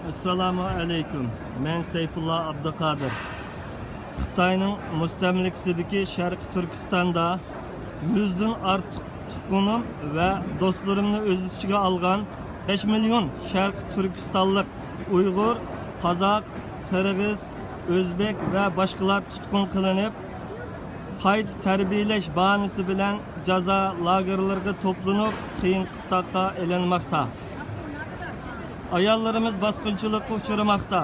Assalamu alaikum. Men Seyfullah Abduqadir. Xitoyning mustamlikasidagi Sharqiy Turkistonda 100 dan ortiq tutqunim va do'stlarimni o'z ichiga olgan 5 million Sharqiy Turkistonlik Uyg'ur, Qozoq, Qirg'iz, O'zbek va boshqalar tutqun qilinib, qayta tarbiyalash bahanasi bilan jazo lagerlariga to'planib, qiyin qistoqqa ilinmoqda. Ayollarimiz bosqinchilikka uchramoqda.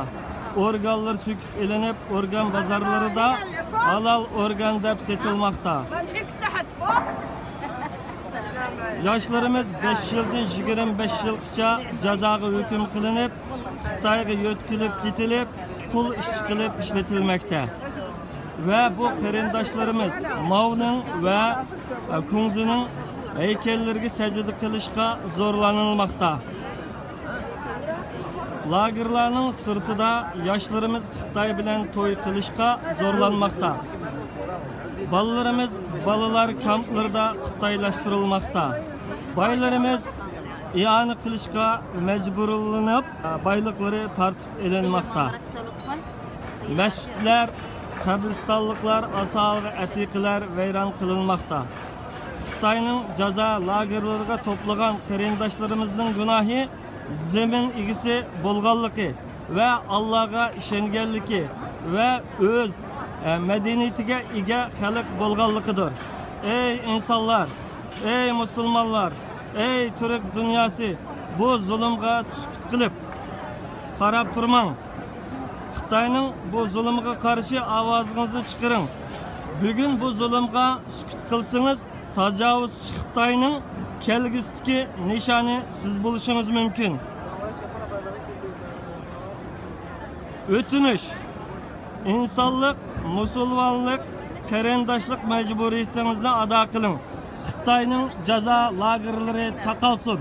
Organlar söküp ilinib, organ bozorlarida halal organ deb setilmoqda. Yoshlarimiz 5 yildan 25 yilgacha jazoga hukm qilinib, Xitoyga yo'tkilib ketilib, pul ish qilib ishlatilmoqda. Ve bu qarindoshlarimiz Mao'ning va Kungzining heykellariga sajda qilishga zo'rlanilmoqda. Lagerlarning sirtida yoshlarimiz Xitoy bilan to'y qilishga zo'rlanmoqda. Balalarimiz balalar kamplarida xitoylashtirilmoqda. Boylarimiz iani qilishga majburlanib, boyliklari tortib elinmoqda. Masjidlar, qabristonliklar, asal va atiqalar vayron qilinmoqda. Xitoyning jazo lagerlariga to'plagan qarindoshlarimizning gunohi zemin igisi bo'lganligi va Allohga ishonganligi va o'z madaniyatiga ega xalq bo'lganligidir. Ey insonlar, ey musulmonlar, ey Türk dunyosi, bu zulmga sukut qilib qarab turmang. Xitoyning bu zulmga qarshi ovozingizni chiqaring. Bugun bu zulmga sukut qilsangiz, tajovuzchi Xitoyning kelgusidagi nishoni siz bo'lishingiz mumkin. O'tinish, insonlik, musulmonlik, qarindoshlik majburiyatingizni ado qiling. Xitoyning jazo lagerlari taqalsin.